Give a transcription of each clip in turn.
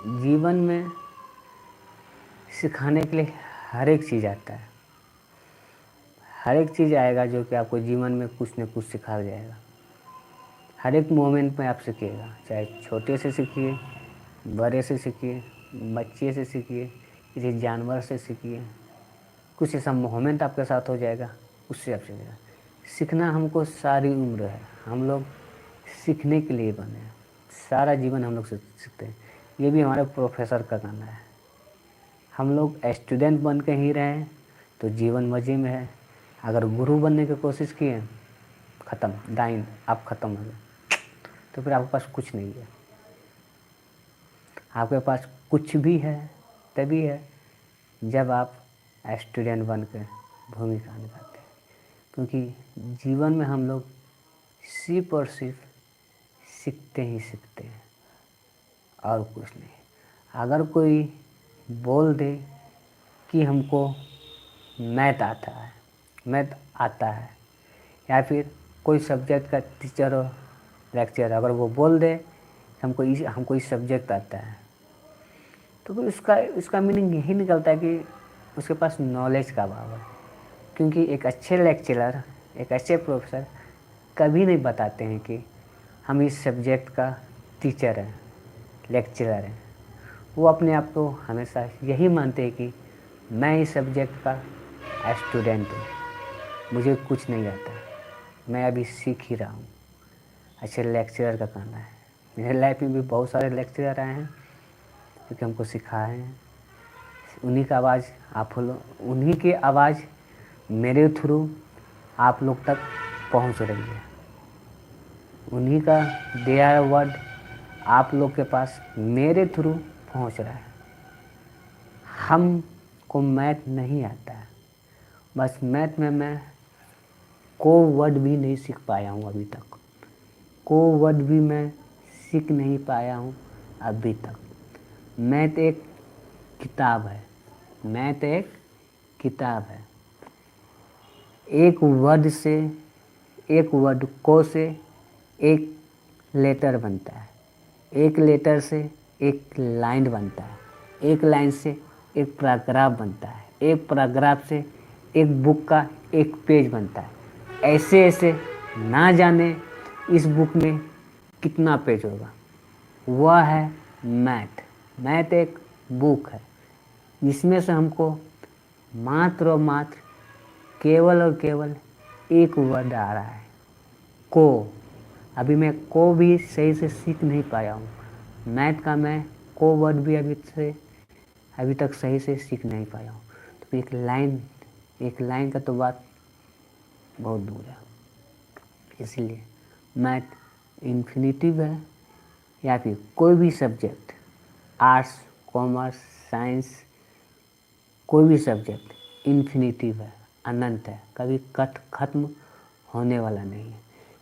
जीवन में सिखाने के लिए हर एक चीज़ आता है, हर एक चीज़ आएगा जो कि आपको जीवन में कुछ न कुछ सिखा जाएगा। हर एक मोमेंट में आप सीखिएगा, चाहे छोटे से सीखिए, बड़े से सीखिए, बच्चे से सीखिए, किसी जानवर से सीखिए। कुछ ऐसा मोमेंट आपके साथ हो जाएगा, उससे आप सीखिएगा। सीखना हमको सारी उम्र है, हम लोग सीखने के लिए बने हैं, सारा जीवन हम लोग सीखते हैं। ये भी हमारे प्रोफेसर का कहना है। हम लोग स्टूडेंट बन के ही रहें तो जीवन मज़े में है। अगर गुरु बनने की कोशिश किए, ख़त्म, डाइन, आप ख़त्म हो गए, तो फिर आपके पास कुछ नहीं है। आपके पास कुछ भी है तभी है जब आप स्टूडेंट बन के भूमिका निभाते हैं। क्योंकि जीवन में हम लोग सिर्फ और सिर्फ सीखते ही सीखते हैं और कुछ नहीं। अगर कोई बोल दे कि हमको मैथ आता है या फिर कोई सब्जेक्ट का टीचर हो, लेक्चर, अगर वो बोल दे हमको इस सब्जेक्ट आता है, तो फिर उसका मीनिंग यही निकलता है कि उसके पास नॉलेज का अभाव है। क्योंकि एक अच्छे लेक्चरर, एक अच्छे प्रोफेसर कभी नहीं बताते हैं कि हम इस सब्जेक्ट का टीचर हैं, लेक्चरर हैं। वो अपने आप को हमेशा यही मानते हैं कि मैं इस सब्जेक्ट का स्टूडेंट हूँ, मुझे कुछ नहीं आता, मैं अभी सीख ही रहा हूँ। अच्छे लेक्चरर का कहना है। मेरे लाइफ में भी बहुत सारे लेक्चरर आए हैं क्योंकि हमको सिखाए हैं। उन्हीं की आवाज़ मेरे थ्रू आप लोग तक पहुंच रही है। उन्हीं का दिया वर्ड आप लोग के पास मेरे थ्रू पहुंच रहा है। हमको मैथ नहीं आता है, बस मैथ में मैं को वर्ड भी नहीं सीख पाया हूँ अभी तक। को वर्ड भी मैं सीख नहीं पाया हूँ अभी तक। मैथ एक किताब है, मैथ एक किताब है। एक वर्ड को से एक लेटर बनता है, एक लेटर से एक लाइन बनता है, एक लाइन से एक पैराग्राफ बनता है, एक पैराग्राफ से एक बुक का एक पेज बनता है। ऐसे ऐसे ना जाने इस बुक में कितना पेज होगा। वह है मैथ। मैथ एक बुक है जिसमें से हमको मात्र और मात्र केवल और केवल एक वर्ड आ रहा है, को। अभी मैं को भी सही से सीख नहीं पाया हूँ। मैथ का मैं को वर्ड भी अभी तक सही से सीख नहीं पाया हूँ। तो एक लाइन का तो बात बहुत दूर है। इसलिए मैथ इन्फिनिटिव है, या फिर कोई भी सब्जेक्ट, आर्ट्स, कॉमर्स, साइंस, कोई भी सब्जेक्ट इन्फिनिटिव है, अनंत है, कभी ख़त्म होने वाला नहीं है।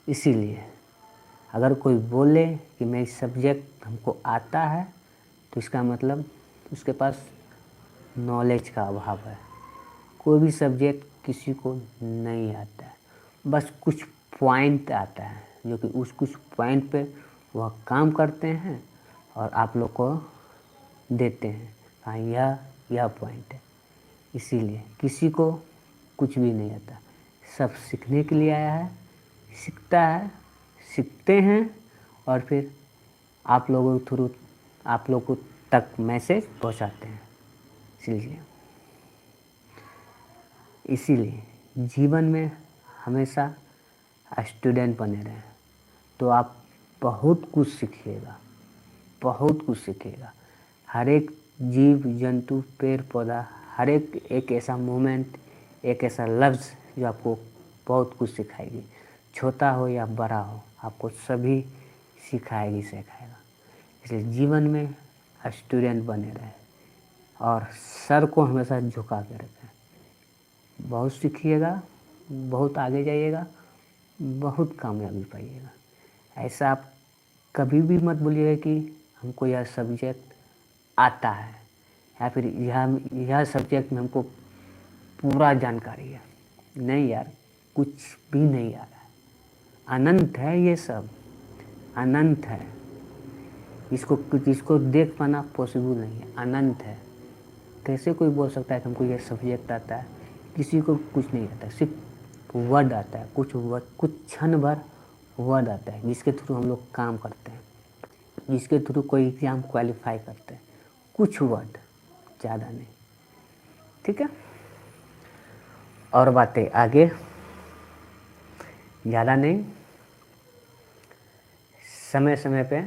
इसीलिए अगर कोई बोले कि मैं इस सब्जेक्ट हमको आता है, तो इसका मतलब उसके पास नॉलेज का अभाव है। कोई भी सब्जेक्ट किसी को नहीं आता है, बस कुछ पॉइंट आता है जो कि उस कुछ पॉइंट पे वह काम करते हैं और आप लोग को देते हैं, हाँ यह पॉइंट है। इसीलिए किसी को कुछ भी नहीं आता, सब सीखने के लिए आया है, सीखते हैं और फिर आप लोगों के थ्रू आप लोगों तक मैसेज पहुंचाते हैं। इसीलिए जीवन में हमेशा स्टूडेंट बने रहें तो आप बहुत कुछ सीखिएगा, बहुत कुछ सीखिएगा। हर एक जीव जंतु, पेड़ पौधा, हर एक ऐसा मोमेंट, एक ऐसा लफ्ज़ जो आपको बहुत कुछ सिखाएगी। छोटा हो या बड़ा हो, आपको सभी सिखाएगा। इसलिए जीवन में स्टूडेंट बने रहें और सर को हमेशा झुका के रखें। बहुत सीखिएगा, बहुत आगे जाइएगा, बहुत कामयाबी पाइएगा। ऐसा आप कभी भी मत बोलिएगा कि हमको यह सब्जेक्ट आता है या फिर यह सब्जेक्ट में हमको पूरा जानकारी है। नहीं यार, कुछ भी नहीं आ रहा है। अनंत है, ये सब अनंत है। जिसको देख पाना पॉसिबल नहीं है, अनंत है। कैसे कोई बोल सकता है कि हमको ये सब्जेक्ट आता है? किसी को कुछ नहीं आता, सिर्फ वर्ड आता है, कुछ वर्ड, कुछ क्षण भर वर्ड आता है जिसके थ्रू हम लोग काम करते हैं, जिसके थ्रू कोई एग्ज़ाम क्वालिफाई करते हैं। कुछ वर्ड, ज़्यादा नहीं। ठीक है, और बातें आगे, ज़्यादा नहीं, समय समय पे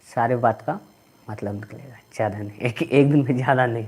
सारे बात का मतलब निकलेगा, ज़्यादा नहीं, एक दिन में ज़्यादा नहीं।